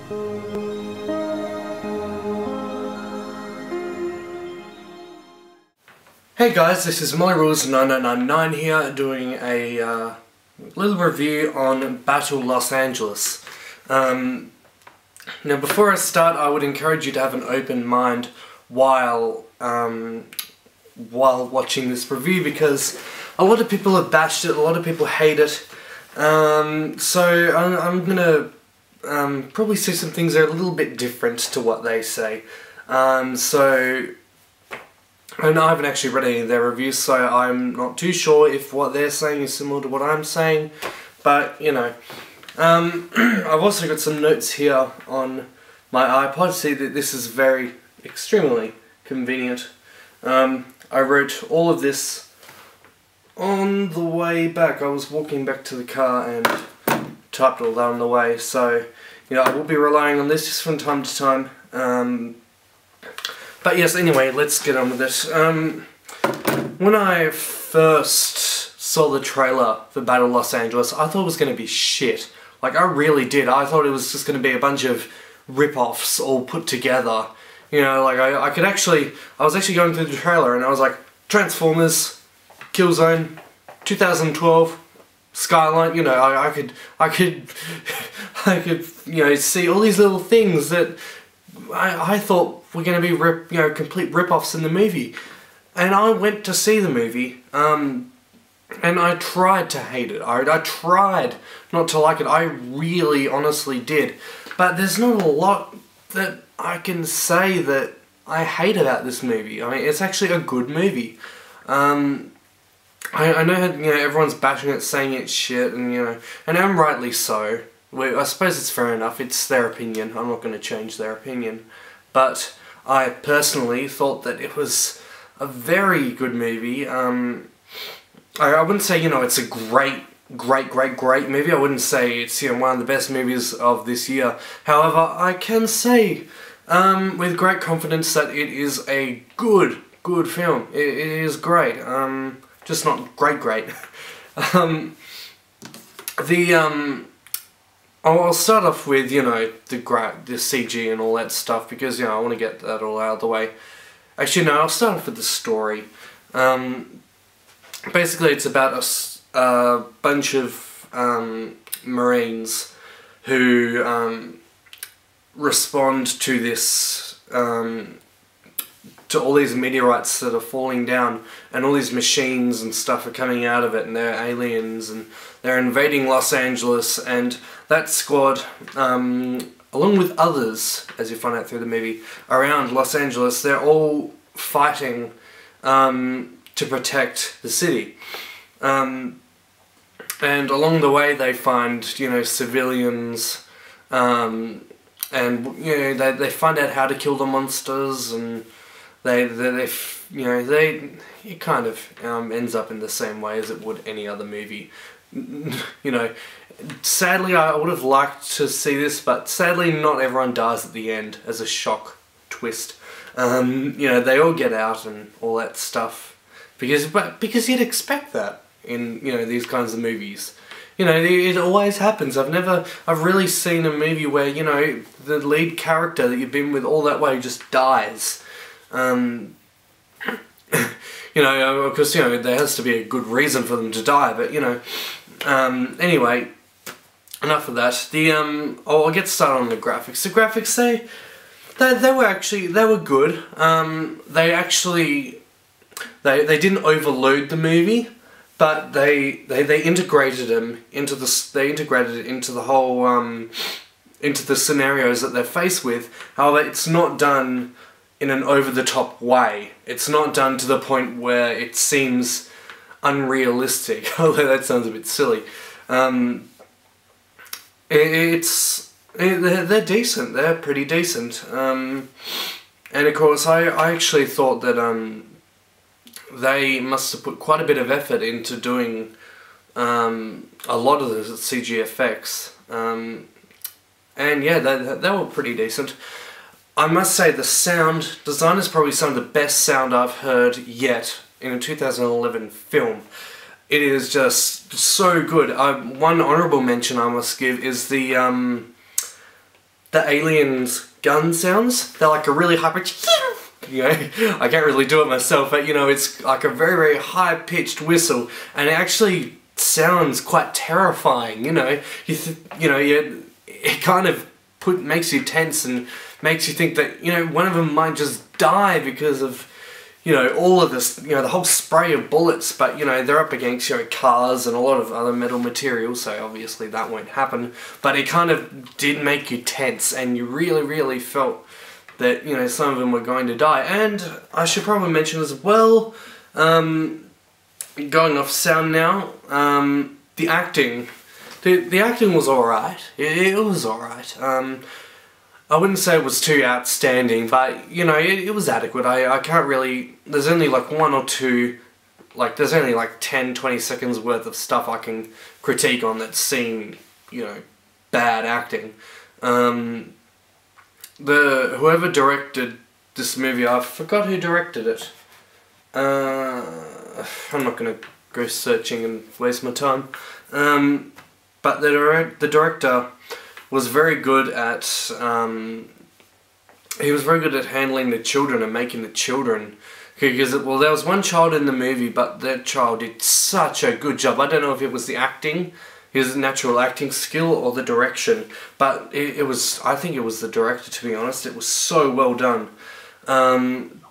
Hey guys, this is Mollyrulz9999 here, doing a little review on Battle Los Angeles. Now before I start, I would encourage you to have an open mind while watching this review, because a lot of people have bashed it, a lot of people hate it. So I'm gonna probably say some things that are a little bit different to what they say. And I haven't actually read any of their reviews, so I'm not too sure if what they're saying is similar to what I'm saying, but, you know. I've also got some notes here on my iPod. See that this is very, extremely convenient. I wrote all of this on the way back. I was walking back to the car and typed all that on the way, so, you know, I will be relying on this just from time to time. But yes, anyway, let's get on with it. When I first saw the trailer for Battle Los Angeles, I thought it was going to be shit. Like, I really did. I thought it was just going to be a bunch of rip-offs all put together. You know, like, I was actually going through the trailer and I was like, Transformers, Killzone, 2012, Skyline, you know, I could, you know, see all these little things that I thought were going to be complete rip-offs in the movie. And I went to see the movie, and I tried to hate it. I tried not to like it. I really, honestly did. But there's not a lot that I can say that I hate about this movie. I mean, it's actually a good movie. I know how, you know, everyone's bashing it, saying it's shit, and, you know, and I'm rightly so. I suppose it's fair enough, it's their opinion, I'm not going to change their opinion. But I personally thought that it was a very good movie. I wouldn't say, you know, it's a great movie. I wouldn't say it's, you know, one of the best movies of this year. However, I can say with great confidence that it is a good film. It is great. Just not great. I'll start off with, you know, the CG and all that stuff, because, you know, I want to get that all out of the way. Actually, no, I'll start off with the story. Basically, it's about a bunch of Marines who respond to this, to all these meteorites that are falling down, and all these machines and stuff are coming out of it, and they're aliens, and they're invading Los Angeles, and that squad, along with others, as you find out through the movie, around Los Angeles, they're all fighting to protect the city. And along the way they find, you know, civilians, and, you know, they find out how to kill the monsters, and it kind of ends up in the same way as it would any other movie. You know, sadly I would have liked to see this, but sadly not everyone dies at the end as a shock twist. You know, they all get out and all that stuff, because you'd expect that in, you know, these kinds of movies. You know, it always happens. I've really seen a movie where, you know, the lead character that you've been with all that way just dies. You know, of course, you know, there has to be a good reason for them to die, but, you know, anyway, enough of that. I'll get started on the graphics. The graphics, they were good. They didn't overload the movie, but they integrated them into the whole, into the scenarios that they're faced with. However, it's not done in an over-the-top way. It's not done to the point where it seems unrealistic, although that sounds a bit silly. They're decent, they're pretty decent. And of course, I actually thought that they must have put quite a bit of effort into doing a lot of the CG effects. And yeah, they were pretty decent. I must say the sound design is probably some of the best sound I've heard yet in a 2011 film. It is just so good. One honourable mention I must give is the the aliens' gun sounds. They're like a really high pitched, you know, I can't really do it myself, but you know, it's like a very, very high pitched whistle, and it actually sounds quite terrifying. You know, it kind of makes you tense and makes you think that, you know, one of them might just die because of, you know, all of this, you know, the whole spray of bullets. But you know, they're up against, you know, cars and a lot of other metal materials, so obviously that won't happen. But it kind of did make you tense, and you really, really felt that, you know, some of them were going to die. And I should probably mention as well, going off sound now, the acting. The acting was alright. It was alright. I wouldn't say it was too outstanding, but, you know, it was adequate. I can't really... There's only like one or two... Like, there's only like 10-20 seconds worth of stuff I can critique on that's seen, you know, bad acting. Whoever directed this movie, I forgot who directed it. I'm not going to go searching and waste my time. But the director was very good at, he was very good at handling the children and making the children, because, well, there was one child in the movie, but that child did such a good job. I don't know if it was the acting, his natural acting skill, or the direction, but it was, I think it was the director, to be honest. It was so well done. And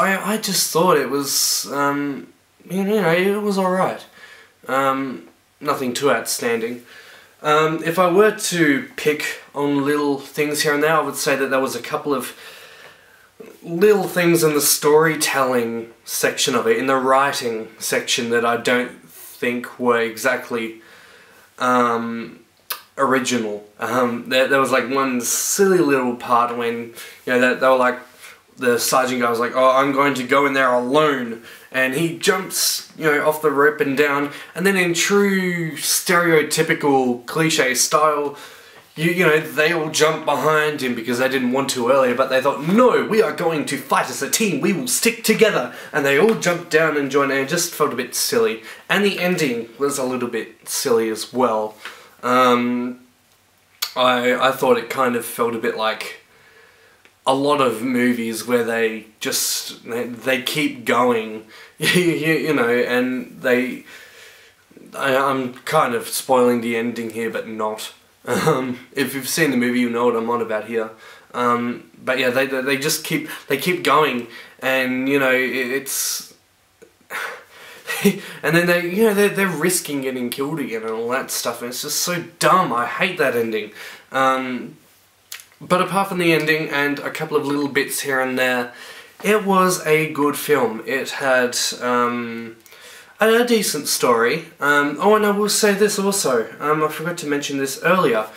I just thought it was, you know, it was alright. Nothing too outstanding. If I were to pick on little things here and there, I would say that there was a couple of little things in the storytelling section of it, in the writing section, that I don't think were exactly original. There was like one silly little part when, you know, they were like, the sergeant guy was like, oh, I'm going to go in there alone, and he jumps, you know, off the rope and down, and then in true stereotypical cliche style, you know, they all jump behind him because they didn't want to earlier, but they thought, no, we are going to fight as a team, we will stick together, and they all jumped down and joined, and it just felt a bit silly. And the ending was a little bit silly as well. I thought it kind of felt a bit like a lot of movies where they just, they keep going, you know, and I'm kind of spoiling the ending here, but not. If you've seen the movie, you know what I'm on about here. But yeah, they just keep going, and you know, it's and then they're risking getting killed again and all that stuff, and it's just so dumb. I hate that ending. But apart from the ending and a couple of little bits here and there, it was a good film. It had a decent story. Oh, and I will say this also. I forgot to mention this earlier.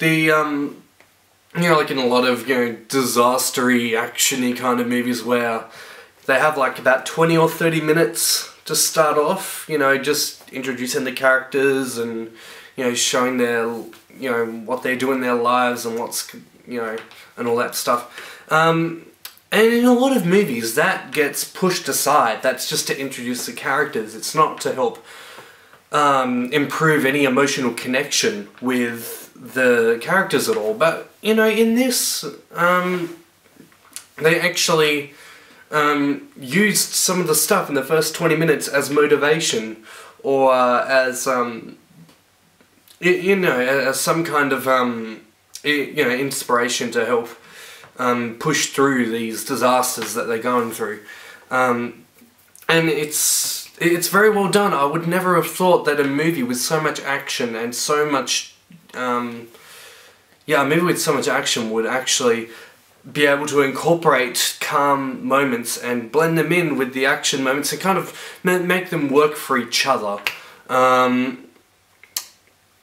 The you know, like in a lot of, you know, disaster-y, action-y kind of movies where they have like about 20 or 30 minutes to start off, you know, just introducing the characters and, you know, showing their, you know, what they do in their lives and what's, you know, and all that stuff. And in a lot of movies that gets pushed aside. That's just to introduce the characters. It's not to help improve any emotional connection with the characters at all. But, you know, in this, they actually used some of the stuff in the first 20 minutes as motivation, or as, you know, as some kind of, you know, inspiration to help push through these disasters that they're going through. And it's very well done. I would never have thought that a movie with so much action and so much, yeah, a movie with so much action would actually be able to incorporate calm moments and blend them in with the action moments and kind of make them work for each other.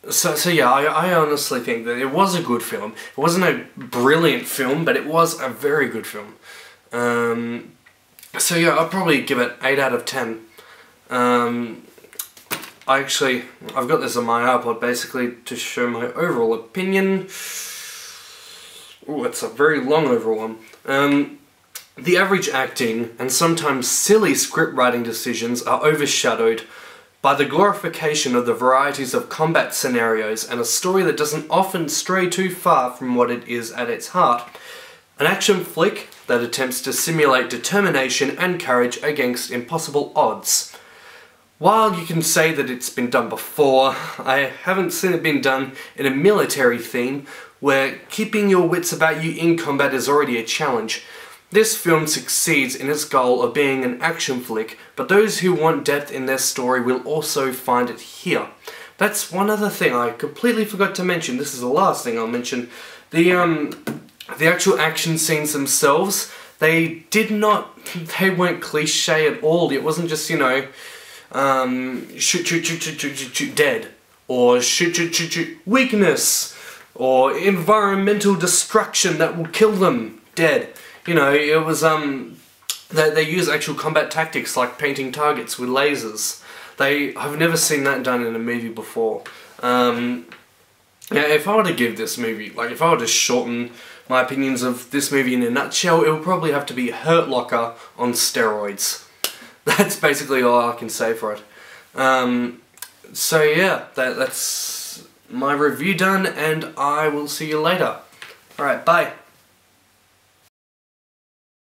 So yeah, I honestly think that it was a good film. It wasn't a brilliant film, but it was a very good film. So yeah, I'll probably give it 8 out of 10. I've got this on my iPod basically to show my overall opinion. Oh, it's a very long overall one. The average acting and sometimes silly script writing decisions are overshadowed by the glorification of the varieties of combat scenarios and a story that doesn't often stray too far from what it is at its heart. An action flick that attempts to simulate determination and courage against impossible odds. While you can say that it's been done before, I haven't seen it been done in a military theme where keeping your wits about you in combat is already a challenge. This film succeeds in its goal of being an action flick, but those who want depth in their story will also find it here. That's one other thing I completely forgot to mention. This is the last thing I'll mention. The actual action scenes themselves, they weren't cliche at all. It wasn't just, you know, shoot, shoot, shoot, shoot, shoot, shoot, shoot, dead. Or shoot, shoot, shoot, shoot, weakness. Or environmental destruction that will kill them, dead. You know, it was, they use actual combat tactics like painting targets with lasers. I've never seen that done in a movie before. Yeah, if I were to give this movie, like if I were to shorten my opinions of this movie in a nutshell, it would probably have to be Hurt Locker on steroids. That's basically all I can say for it. So yeah, that's my review done, and I will see you later. Alright, bye.